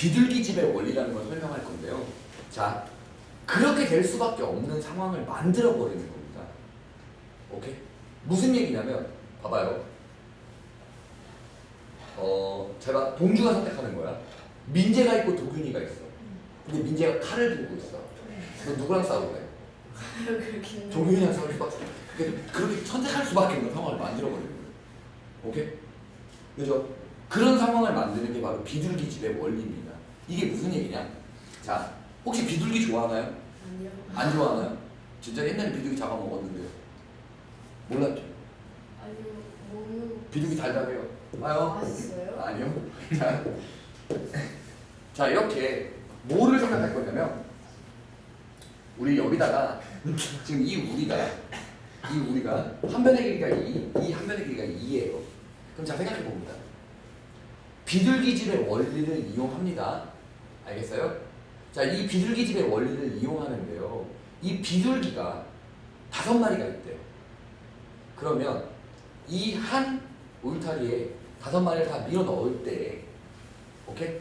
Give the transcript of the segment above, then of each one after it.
비둘기집의 원리라는 걸 설명할 건데요. 자, 그렇게 될 수밖에 없는 상황을 만들어 버리는 겁니다. 오케이? 무슨 얘기냐면 봐봐요. 제가 동주가 선택하는 거야. 민재가 있고 도균이가 있어. 근데 민재가 칼을 들고 있어. 너 누구랑 싸울래? 도균이랑 싸울 수밖에 없어. 그렇게 선택할 수밖에 없는 상황을 만들어 버리는 거예요. 오케이? 그죠? 그런 상황을 만드는 게 바로 비둘기집의 원리입니다. 이게 무슨 얘기냐? 자, 혹시 비둘기 좋아하나요? 아니요. 안 좋아하나요? 진짜 옛날에 비둘기 잡아먹었는데요. 몰랐죠? 아니요. 먹는 비둘기 달달해요. 아요? 맛있어요? 아니요. 자, 이렇게 뭐를 생각할 거냐면 우리 여기다가 지금 이 우리가 한 변의 길이가 2, 이 한 변의 길이가 2예요. 그럼 자, 생각해 봅니다. 비둘기집의 원리를 이용합니다. 알겠어요? 자, 이 비둘기집의 원리를 이용하는데요. 이 비둘기가 5마리가 있대요. 그러면 이 한 울타리에 5마리를 다 밀어 넣을 때, 오케이?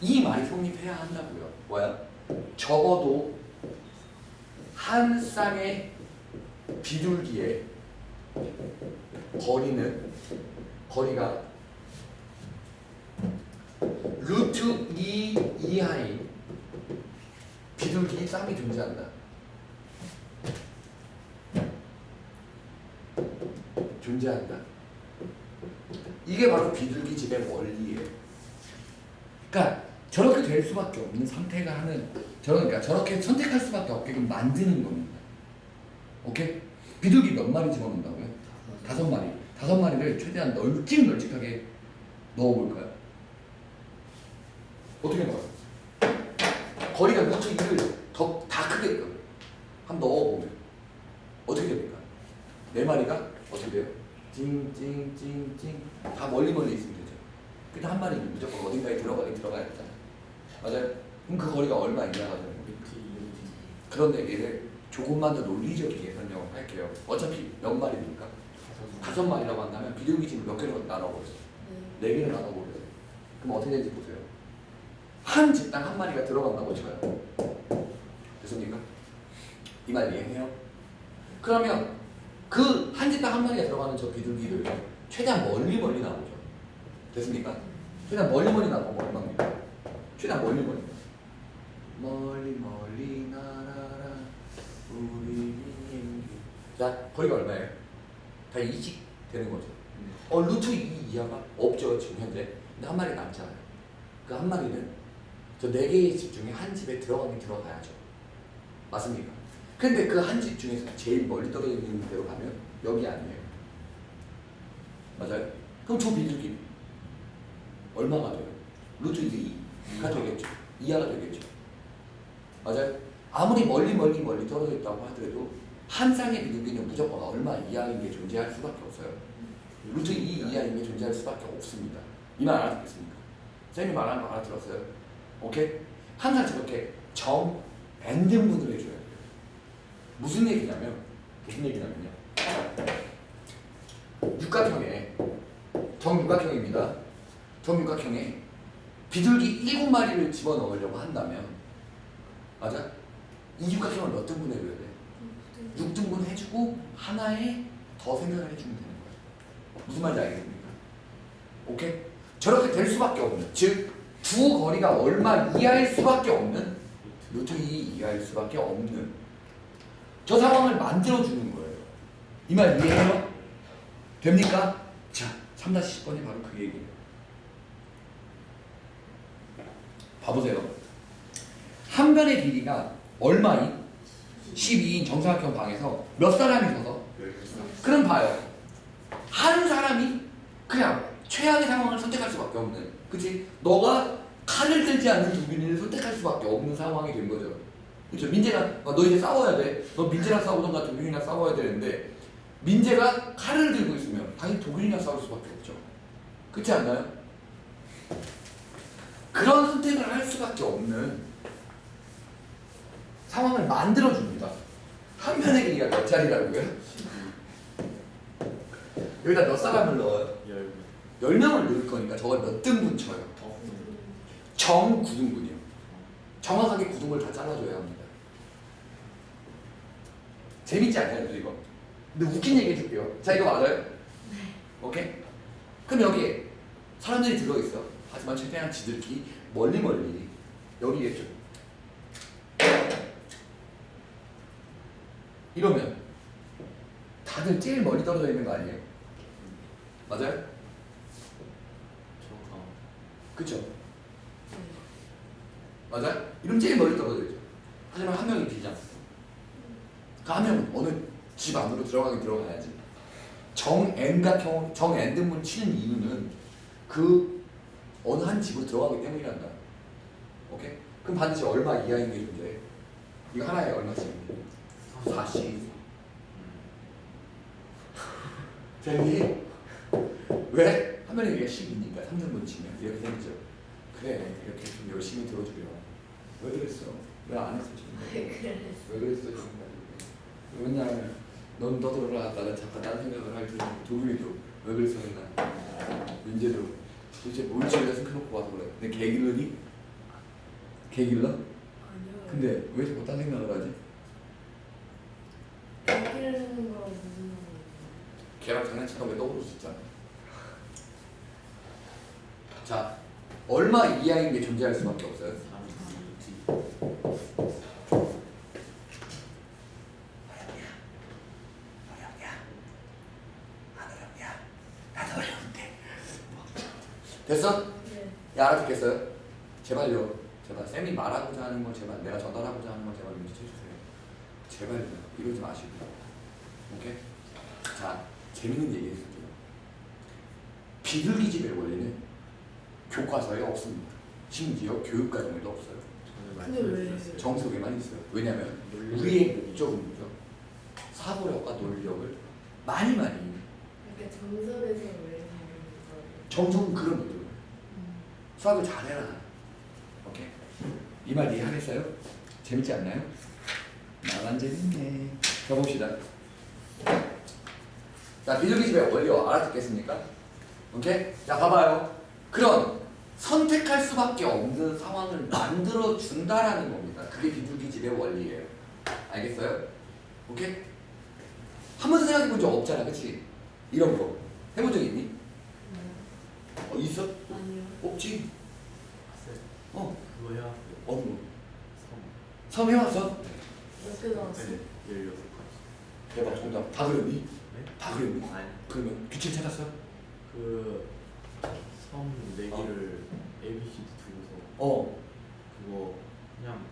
이 말이 성립해야 한다고요. 뭐야? 적어도 한 쌍의 비둘기의 거리가 루트 2 이하인 비둘기 쌍이 존재한다. 이게 바로 비둘기 집의 원리예요. 그러니까 저렇게 될 수밖에 없는 상태가 그러니까 저렇게 선택할 수밖에 없게끔 만드는 겁니다. 오케이? 비둘기 몇 마리 집어넣는다고요? 5마리. 5마리를 최대한 널찍하게 넣어볼까요? 어떻게 넣어요? 거리가 루트 2를 다 크게끔 한번 넣어보면 어떻게 됩니까? 4마리가 어떻게 돼요? 찡찡찡찡 다 멀리 있으면 되죠. 근데 한 마리는 무조건 어딘가에 들어가야 되잖아요. 맞아요? 그럼 그 거리가 얼마 이하가 되는 거예요? 그런데 얘를 조금만 더 논리적이게 설명을 할게요. 어차피 몇 마리입니까? 5마리라고 한다면 비둘기 집을 몇 개로 나눠버렸어요? 4개를 나눠버렸어요. 그럼 어떻게 되는지 보세요. 한 집당 한 마리가 들어간다고 쳐요. 됐습니까? 이 말 이해해요? 그러면 그 한 집당 한 마리가 들어가는 저 비둘기를 최대한 멀리 나오죠. 됐습니까? 최대한 멀리 나오면 얼마입니까? 최대한 멀리 날아라 우리 비행기. 자, 거리가 얼마예요? 다 2씩 되는 거죠. 루트 2 이하가 없죠 지금 현재. 근데 한 마리 남잖아요. 그 한 마리는 저 4개의 집 중에 한 집에 들어가야죠. 맞습니까? 근데 그 한 집 중에서 제일 멀리 떨어져 있는 데로 가면 여기 아니에요. 맞아요? 그럼 저 비둘기 얼마가 돼요? 루트 2가 되겠죠. 이하가 되겠죠. 맞아요? 아무리 멀리 떨어져 있다고 하더라도 한 쌍의 비둘기는 무조건 얼마 이하인 게 존재할 수밖에 없어요. 루트 2 이하인 게 존재할 수밖에 없습니다. 이 말 알아듣겠습니까? 쌤이 말하는 거 알아들었어요? 오케이? 항상 저렇게 정앤등분을 해줘야 돼요. 무슨 얘기냐면요. 정육각형입니다. 정육각형에 비둘기 7마리를 집어넣으려고 한다면, 맞아? 이 육각형을 몇 등분 해줘야 돼? 6등분 해주고 하나에 더 생각을 해주면 되는 거예요. 무슨 말인지 알겠습니까? 오케이? 저렇게 될 수밖에 없는, 즉 두 거리가 얼마 이하일 수밖에 없는, 루트 2 이하일 수밖에 없는 저 상황을 만들어주는 거예요. 이 말 이해해요? 됩니까? 자, 3-10번이 바로 그 얘기예요. 봐보세요. 한 변의 길이가 얼마인? 12인 정사각형 방에서 몇 사람이 서서? 그럼 봐요. 한 사람이 그냥 최악의 상황을 선택할 수밖에 없는, 그치? 너가 칼을 들지 않는 도균이를 선택할 수밖에 없는 상황이 된 거죠. 그렇죠? 민재가 너 이제 싸워야 돼. 너 민재랑 싸우던가 도균이랑 싸워야 되는데 민재가 칼을 들고 있으면 당연히 도균이랑 싸울 수밖에 없죠. 그렇지 않나요? 그런 선택을 할 수밖에 없는 상황을 만들어줍니다. 한 편의 길이가 몇 자리라고요? 여기다 몇 사람을 넣어요? 10명을 넣을 거니까 저걸 몇 등분 쳐요? 정구등분이요. 정확하게 구등을 다 잘라줘야 합니다. 재밌지 않나요, 이거? 근데 웃긴 얘기 해줄게요. 자, 이거 맞아요? 네. 오케이? 그럼 여기에 사람들이 들어있어. 하지만 최대한 지들끼리 멀리 여기겠죠. 이러면 다들 제일 멀리 떨어져 있는 거 아니에요? 맞아요? 저가 그쵸? 네. 맞아요? 이러면 제일 멀리 떨어져 있죠. 하지만 한 명이 비잖아. 그 한 명은 어느 집 안으로 들어가긴 들어가야지. 정N각형, 정N등분 치는 이유는 그 어느 한 집으로 들어가기 때문이란다. 오케이? 그럼 반드시 얼마 이하인 게 존재해? 이거 하나에 얼마씩? 40. 재미? 왜? 한 명이 10이니까 3등분 치면 이렇게 되죠. 그래, 이렇게 좀 열심히 들어주려. 왜 그랬어? 왜 안 했어 지금? 왜 그랬어 지금? 맨날 넌 떠들어라 잠깐 다른 생각을 할 때 도겸이도 왜 그랬어 맨날 민재도 도대체 뭘 집에서 생각해놓고 와서 그래. 근데 개길러니? 개길러? 아니요. 근데 왜 자꾸 딴 생각을 하지? 얘기하는 거 무슨 말이에요? 걔랑 장난치다 왜 떠오를 수 있잖아. 자, 얼마 이하인 게 존재할 수밖에 없어요. 32. 됐어? 네. 야, 알아듣겠어요? 제발요. 제발 쌤이 말하고자 하는 건 제발 내가 전달하고자 하는 건 제발 눈치채주세요. 제발요. 이러지 마시고. 오케이? 자, 재밌는 얘기 해줄게요. 비둘기집의 원리는 교과서에 없습니다. 심지어 교육과정에도 없어요. 근데 왜? 정석에만 있어요. 왜냐면 우리의 목적은 뭐죠? 사고력과 논리력을 많이 그러니까 정설에서 왜 다른 거예요? 정석은 그런 거죠. 수학을 잘해라. 오케이? 이 말 이해하겠어요? 재밌지 않나요? 나만 재밌네. 자, 봅시다. 자, 비둘기집의 원리 알아듣겠습니까? 오케이? 자, 봐봐요. 그런 선택할 수밖에 없는 상황을 만들어 준다라는 겁니다. 그게 비둘기집의 원리예요. 알겠어요? 오케이? 한 번도 생각해 본 적 없잖아, 그치? 이런 거 해본 적 있니? 있어? 아니요. 없지? 그거 해야 뭐? 섬. 처음 해왔어? 몇 개 나왔어? 네, 16가지. 대박, 정답. 다 그랬니? 네? 다 그랬니? 아니, 그러면 규칙 찾았어? 그섬 4개를 ABCD 두고서 어. 그거 그냥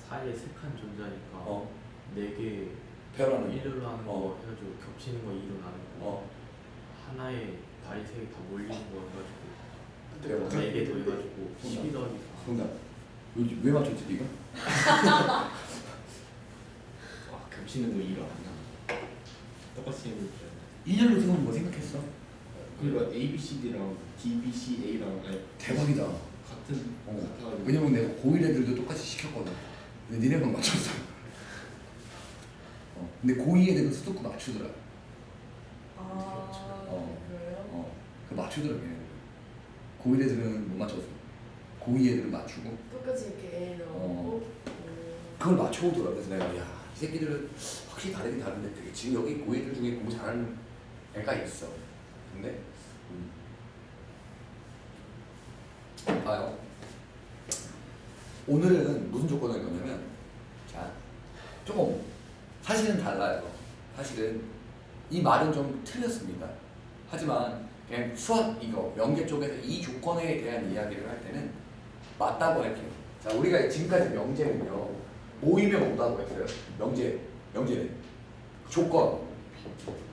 사이에 3칸 존재하니까 어. 4개 배열하는 1을 하는 거 어. 해가지고 겹치는 거 2로 나누고 어. 하나에 다리 3개 다 몰리는 거 해가지고 대박. 4개 더 해가지고 12 더하기 4. 정답. 왜 맞췄지, 네가? 겹치는 거 이해가 안 나. 똑같이 있는 줄. 일렬로 세우는 거 생각했어? 그리고 ABCD랑 DBCA랑 대박이다. 같은 같아가지고. 왜냐면 내가 고1 애들도 똑같이 시켰거든. 근데 니네만 맞췄어. 근데 고2 애들은 수도권 맞추더라. 그래요? 그 맞추더라, 걔. 고1 애들은 못 맞췄어. 고2 애들은 맞추고. 똑같이 이렇게 애 넣고 그걸 맞춰오더라. 그래서 내가 야, 이 새끼들은 확실히 다르긴 다른데 되게 지금 여기 고2들 중에 공부 잘하는 애가 있어. 근데 봐요. 오늘은 무슨 조건을 거냐면 자, 조금 사실은 달라요. 사실은 이 말은 좀 틀렸습니다. 하지만 그냥 수학 이거 명계 쪽에서 이 조건에 대한 이야기를 할 때는 맞다고 할게요. 자, 우리가 지금까지 명제는요 모이면 오다고 했어요. 명제는 조건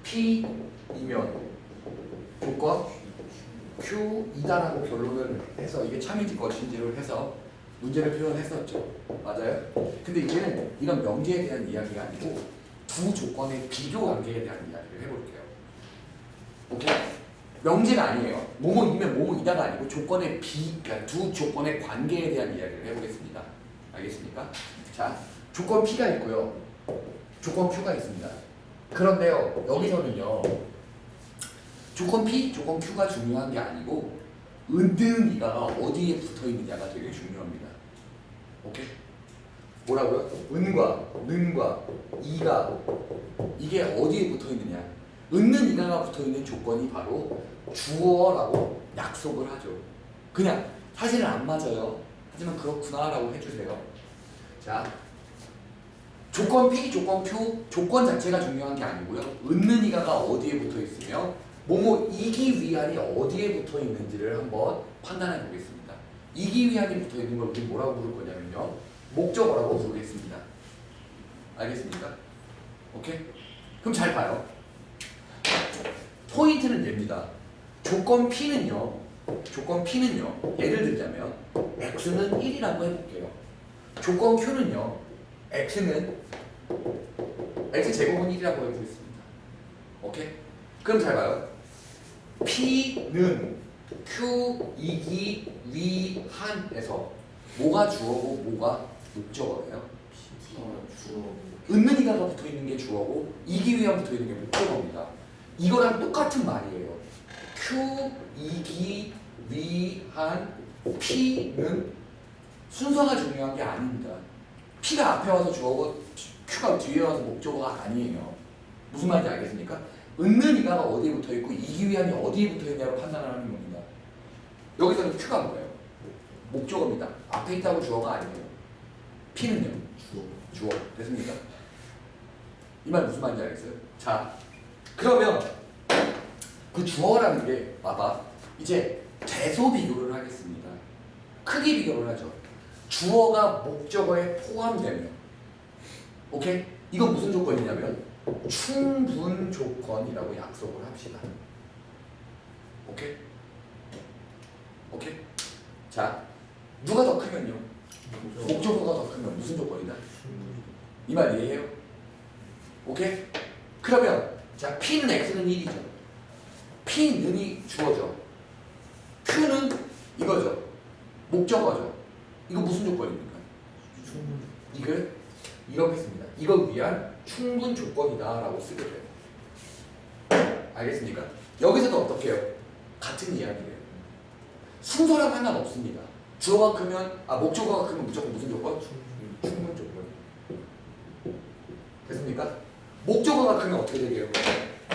P이면 조건 Q이다라고 결론을 해서 이게 참인지 거친지를 해서 문제를 표현했었죠. 맞아요? 근데 이제는 이런 명제에 대한 이야기가 아니고 두 조건의 비교 관계에 대한 이야기를 해볼게요. 오케이? 명제가 아니에요. 뭐뭐이면 뭐뭐이다가 아니고 조건의 그러니까 두 조건의 관계에 대한 이야기를 해보겠습니다. 알겠습니까? 자, 조건 P가 있고요. 조건 Q가 있습니다. 그런데요, 여기서는요. 조건 P, 조건 Q가 중요한 게 아니고 은등이가 어디에 붙어 있느냐가 되게 중요합니다. 오케이? 뭐라고요? 은과 능과 이가 이게 어디에 붙어 있느냐? 은는 이가가 붙어 있는 조건이 바로 주어라고 약속을 하죠. 그냥 사실은 안 맞아요. 하지만 그렇구나라고 해주세요. 자, 조건 P, 조건 Q, 조건 자체가 중요한 게 아니고요. 은는 이가가 어디에 붙어 있으며 뭐뭐 이기 위안이 어디에 붙어 있는지를 한번 판단해 보겠습니다. 이기 위안이 붙어 있는 걸 우리 뭐라고 부를 거냐면요. 목적어라고 부르겠습니다. 알겠습니까? 오케이? 그럼 잘 봐요. 포인트는 얘입니다. 조건 P는요. 예를 들자면 X는 1이라고 해볼게요. 조건 Q는요. X는 X제곱은 1이라고 해보겠습니다. 오케이? 그럼 잘 봐요. P는 Q, 이기, 위, 한에서 뭐가 주어고 뭐가 목적어예요? 주어. 은는 이가가 붙어 있는 게 주어고 이기 위안 붙어 있는 게 목적어입니다. 이거랑 똑같은 말이에요. Q, 이기, 위, 한, P는 순서가 중요한 게 아닙니다. P가 앞에 와서 주어고 Q가 뒤에 와서 목적어가 아니에요. 무슨 말인지 알겠습니까? 은는 이가가 어디에 붙어 있고 이기 위안이 어디에 붙어 있냐로 판단하는 겁니다. 여기서는 Q가 뭐예요? 목적어입니다. 앞에 있다고 주어가 아니에요. P는요? 주어. 됐습니까? 이 말 무슨 말인지 알겠어요? 자, 그러면 그 주어라는 게 봐봐. 이제 대소 비교를 하겠습니다. 크기 비교를 하죠. 주어가 목적어에 포함되면 오케이? 이건 무슨 조건이냐면 충분 조건이라고 약속을 합시다. 오케이? 오케이? 자, 누가 더 크면요? 목적어가 더 크면 무슨 조건이다? 이 말 이해해요? 오케이? 그러면 자, P는 X는 1이죠. P는이 주어죠. Q는 이거죠. 목적어죠. 이거 무슨 조건입니까? 이걸 이렇게 씁니다. 이걸 위한 충분 조건이다라고 쓰게 돼요. 알겠습니까? 여기서도 어떻게 해요? 같은 이야기예요. 순서랑 상관없습니다. 주어가 크면 목적어가 크면 무조건 무슨 조건? 충분 조건. 됐습니까? 목적어가 크면 어떻게 되게요?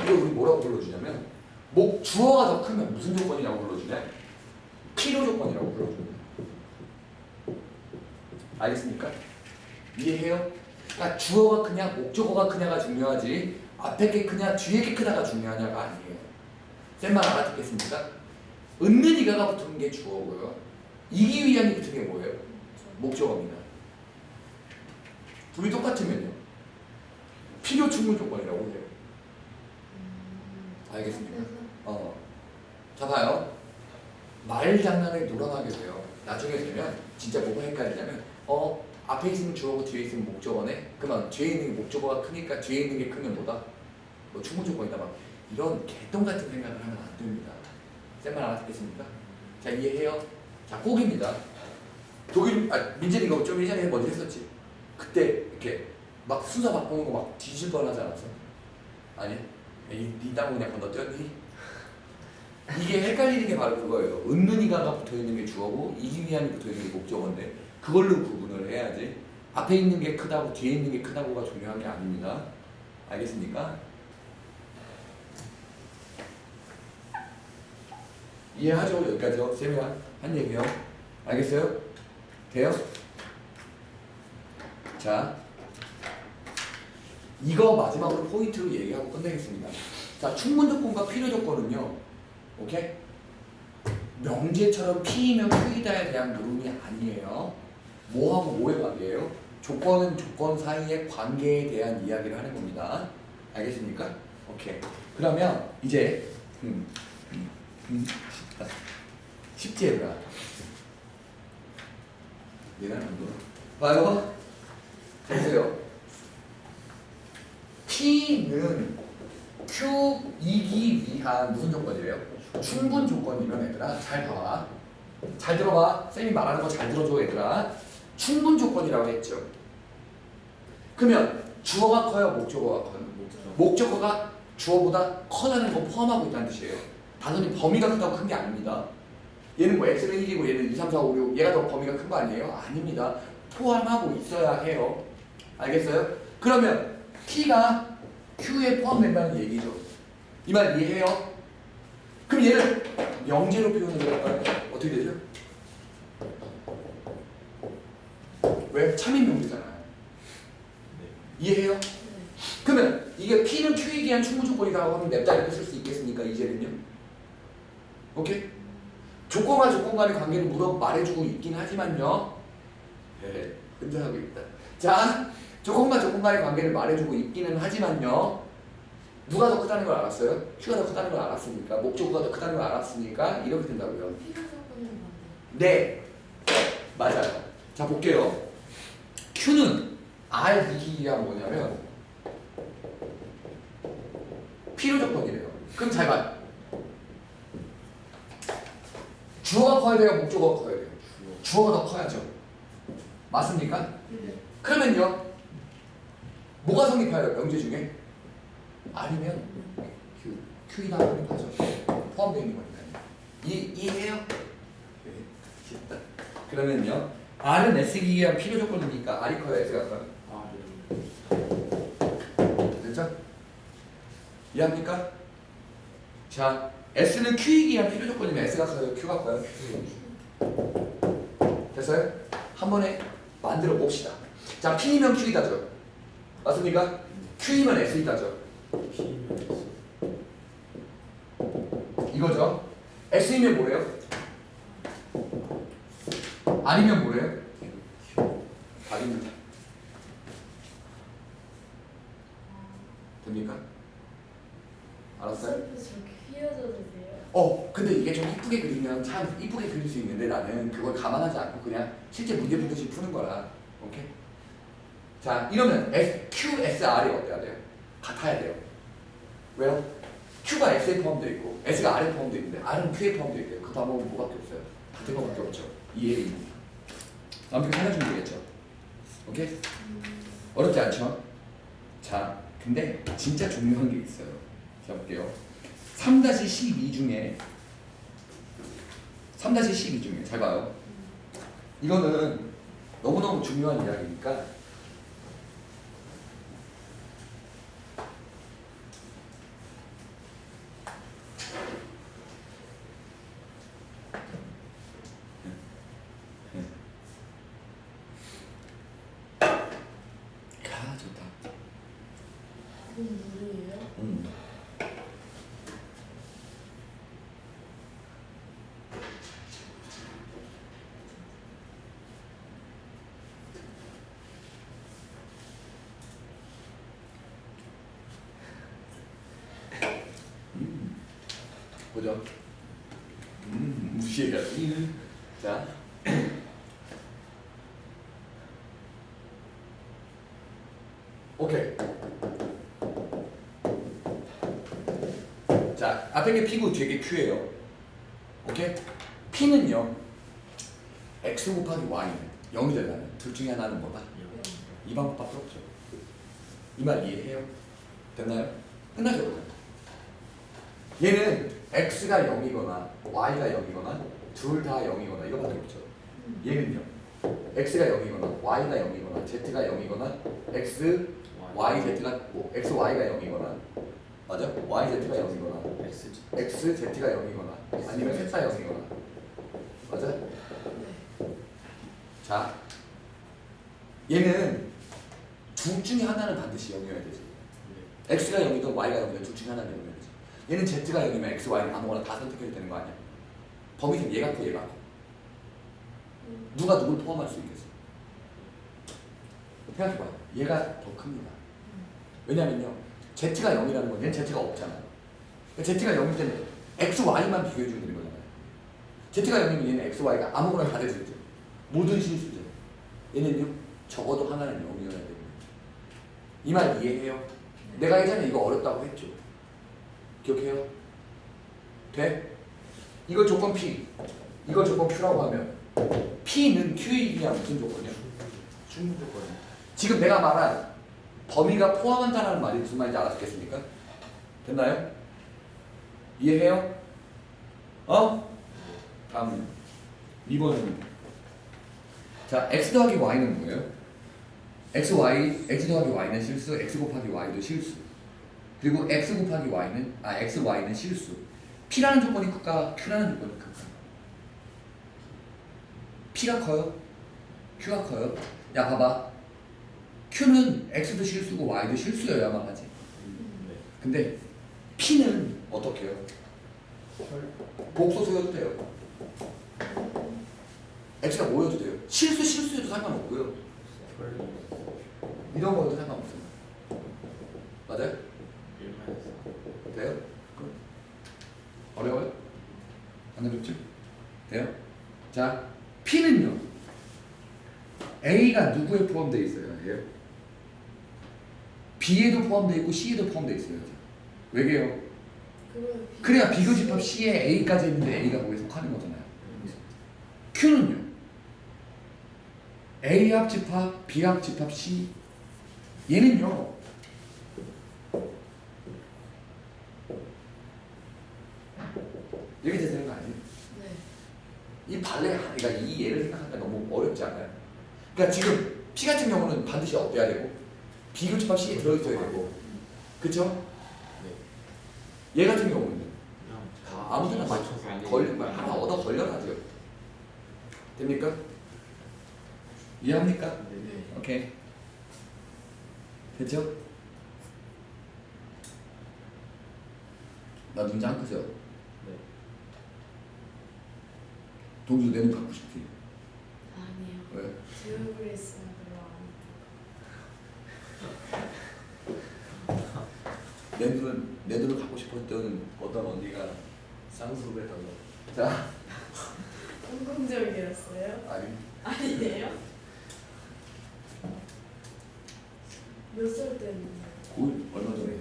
이걸 우리 뭐라고 불러주냐면 주어가 더 크면 무슨 조건이라고 불러주냐? 필요 조건이라고 불러줍니다. 알겠습니까? 이해해요? 그러니까 주어가 크냐 목적어가 크냐가 중요하지 앞에 게 크냐 뒤에 게 크다가 중요하냐가 아니에요. 쌤만 알아듣겠습니까? 은는 이가가 붙은 게 주어고요. 이기 위안이 붙은 게 뭐예요? 목적어입니다. 둘이 똑같으면요. 필요 충분 조건이라고 해요. 알겠습니까? 자 봐요. 말 장난을 놀아나게 돼요. 나중에 되면 진짜 뭐가 헷갈리냐면 앞에 있으면 주어고 뒤에 있으면 목적어네. 그러면 뒤에 있는 게 목적어가 크니까 뒤에 있는 게 크면 뭐다? 뭐 충분 조건이다. 막 이런 개똥 같은 생각을 하면 안 됩니다. 쌤만 알아듣겠습니까? 자 이해해요? 자 꼭입니다. 민재는 이거 좀 예전에 먼저 했었지. 그때 이렇게 막 순서 바꾸는 거 막 뒤질 뻔하지 않았어? 아니? 니 땀 그냥 건너뛰었니? 이게 헷갈리는 게 바로 그거예요. 은는 이가가 붙어있는 게 주어고 이기 위안이 붙어있는 게 목적어인데 그걸로 구분을 해야지 앞에 있는 게 크다고 뒤에 있는 게 크다고가 중요한 게 아닙니다. 알겠습니까? 이해하죠? 여기까지요? 쌤이 한 얘기요. 알겠어요? 돼요? 자, 이거 마지막으로 포인트로 얘기하고 끝내겠습니다. 자, 충분 조건과 필요 조건은요. 오케이? 명제처럼 P이면 Q이다에 대한 물음이 아니에요. 뭐하고 뭐의 관계예요? 조건은 조건 사이의 관계에 대한 이야기를 하는 겁니다. 알겠습니까? 오케이. 그러면 이제 쉽지 얘들아. 얘가 안 돌아. 봐요. 보세요. P는 Q 이기 위한 무슨 조건이래요? 충분 조건이면 얘들아 잘 봐봐. 잘 들어봐. 쌤이 말하는 거 잘 들어줘 얘들아. 충분 조건이라고 했죠. 그러면 주어가 커요? 목적어가 커요? 목적어가 주어보다 커다는 거 포함하고 있다는 뜻이에요. 단순히 범위가 크다고 큰 게 아닙니다. 얘는 뭐 x는 1이고 얘는 2, 3, 4, 5, 6 얘가 더 범위가 큰 거 아니에요? 아닙니다. 포함하고 있어야 해요. 알겠어요? 그러면 t가 q에 포함된다는 얘기죠. 이 말 이해해요? 그럼 얘를 명제로 표현을 할까요? 어떻게 되죠? 왜? 참인 명제잖아요. 이해해요? 네. 그러면 이게 P는 Q에 기한 충분 조건이라고 하면 냅다 이렇게 쓸 수 있겠습니까? 이제는요? 오케이? 조건과 조건 간의 관계를 말해주고 있긴 하지만요. 네, 흔들하고 있다. 자, 조건과 조건 간의 관계를 말해주고 있기는 하지만요. 누가 더 크다는 걸 알았어요? Q가 더 크다는 걸 알았으니까, 목적어가 더 크다는 걸 알았으니까 이렇게 된다고요. 필요 조건은 네, 맞아요. 자, 볼게요. Q는 R 이기가 뭐냐면 필요 조건이래요. 그럼 잘 봐. 주어가 커야 돼요? 목적어가 커야 돼요? 주어가 더 커야죠. 맞습니까? 네. 그러면요. 뭐가 성립해요? 명제 중에? 아니면 Q이나 성립하죠. 포함되어 있는 거니까요. 이해해요? 네, 쉽다. 그러면요. R은 S에 의한 필요 조건이니까 R이 커요? S가 커요? 아, 네. 됐죠? 이해합니까? 자, S는 Q에 의한 필요 조건이면 S가 커요? Q가 커요? 됐어요? 한 번에 만들어 봅시다. 자, P이면 Q이다죠? 맞습니까? Q이면 S이다죠? P면 S. 이거죠? S이면 뭐래요? R이면 뭐래요? R입니다. 됩니까? 알았어요? 저렇게 휘어져도 돼요? 근데 이게 좀 이쁘게 그리면 참 이쁘게 그릴 수 있는데 나는 그걸 감안하지 않고 그냥 실제 문제 풀듯이 푸는 거라. 오케이? 자, 이러면 Q, S, R이 어때야 돼요? 같아야 돼요. 왜요? Q가 S에 포함되어 있고 S가 R에 포함되어 있는데 R은 Q에 포함되어 있대요. 그 방법은 뭐밖에 없어요? 같은 거밖에 없죠. 이해입니다. 아무튼 살려주면 되겠죠. 오케이? 어렵지 않죠? 자, 근데 진짜 중요한 게 있어요. 자, 볼게요. 3-12 중에 3-12 중에 잘 봐요. 이거는 너무너무 중요한 이야기니까 좋다. 그건 물이에요? 보죠. 무시해야지. 자. 오케이. 자, 앞에 게 P고 뒤에 게 Q예요. 오케이? P는요. X 곱하기 Y는 0이 되려면 둘 중에 하나는 뭐다? 이 방법밖에 없죠. 이 말 이해해요? 됐나요? 끝나죠? 얘는 X가 0이거나 Y가 0이거나 둘 다 0이거나 이거밖에 없죠. 얘는요. X가 0이거나 Y가 0이거나 Z가 0이거나 X, Y, Z가 뭐 X, Y가 0이거나 맞아? Y, Z가 0이거나 XG. X, Z가 0이거나 아니면 셋 다 0이거나 맞아? 자, 얘는 둘 중에 하나는 반드시 0이어야 되지. X가 0이든 Y가 0이든 둘 중에 하나는 0이어야 되지. 얘는 Z가 0이면 X, Y는 아무거나 다 선택해도 되는 거 아니야? 범위는 얘가 커 얘가 커. 누가 누굴 포함할 수 있겠어? 생각해봐요. 얘가 더 큽니다. 왜냐면요. Z가 0이라는 건 얘는 Z가 없잖아요. Z가 0일 때는 X, Y만 비교해주면 되는 거잖아요. Z가 0이면 얘는 X, Y가 아무거나 다 되죠. 모든 실수죠. 얘는요. 적어도 하나는 0이어야 됩니다. 이 말 이해해요? 내가 예전에 이거 어렵다고 했죠. 기억해요? 돼? 이거 조건 P, 이거 조건 Q라고 하면 P는 Q에 의한 무슨 조건이야? 충분 조건이야. 지금 내가 말한 범위가 포함한다는 말이 무슨 말인지 알아듣겠습니까? 됐나요? 이해해요? 다음 2번은 자 x 더하기 y는 뭐예요? x 더하기 y는 실수, x 곱하기 y도 실수. 그리고 x 곱하기 y는 x y는 실수. p라는 조건이 클까? q라는 조건이 클까? p가 커요? q가 커요? 야 봐봐. q는 x도 실수고 y도 실수여야만 하지. 네. 근데 p는 어떻게 해요? 복소소여도 돼요. x가 뭐여도 돼요. 실수여도 상관없고요. 이런 거여도 상관없어요. 맞아요? 1마이너스 돼요? 그럼 어려워요? 안 어렵죠? 돼요? 자, P는요. A가 누구에 포함되어 있어요? 얘요? B에도 포함되어 있고 C에도 포함되어 있어요. 왜게요? 그래야 비교집합 C에 A까지 있는데 A가 거기에 속하는 거잖아요. Q는요. A 합집합, B 합집합 C. 얘는요. 이렇게 되는 거 아니에요? 네. 이 발레, 그러니까 이 예를 생각하니까 너무 어렵지 않아요? 그러니까 지금 P 같은 경우는 반드시 어때야 되고 비교집합 C에 들어있어야 되고, 그쵸? 얘 같은 경우는 그냥 다 아무데나 맞춰서 걸리면 하나 얻어 걸려놔줘요. 됩니까? 이해합니까? 네네. 오케이. 됐죠? 나 눈치 안 크죠? 네. 동주 내 눈 갖고 싶지? 아니요. 왜? 제 얼굴에 있으면 별로 안 내 눈을 갖고 싶었던 어떤 언니가 쌍수를 했던 거. 자, 성공적이었어요? 아니. 아니에요? 몇 살 때였나요? 고 얼마 전에.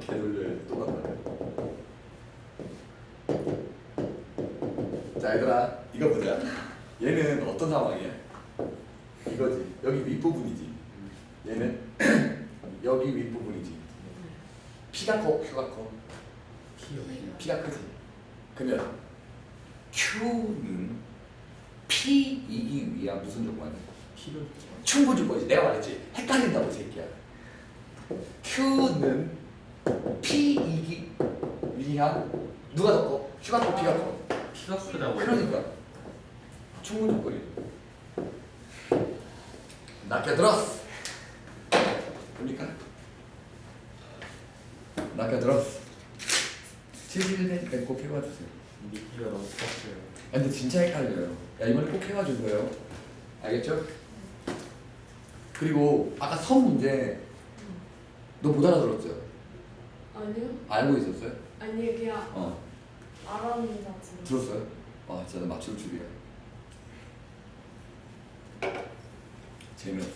개놀려요. 또 만나요. 자, 얘들아, 이거 보자. 얘는 어떤 상황이야? 이거지. 여기 윗부분이지. 얘는 여기 윗부분이지. P가 커, Q가 커. P요. P가 크지. 그러면 Q는 P이기 위한 무슨 조건이야? P를 충분 조건이지. 내가 말했지. 헷갈린다고 이 새끼야. Q는 P이기 위한 누가 더 커? Q가 커, P가 커? P가 크다고. 그러니까 충분 조건이죠. 낚여들었어. 됩니까? 낚여들었어. 71회니까 꼭 해와주세요. 미끼가 너무 컸어요. 아, 근데 진짜 헷갈려요. 야, 이번에 꼭 해와주세요. 알겠죠? 그리고 아까 선 문제 너 못 알아들었죠? 아니요? 알고 있었어요? 아니 그냥 어. 알았는 것 같은데. 들었어요? 아, 진짜 나 맞출 줄이야. 재미없어.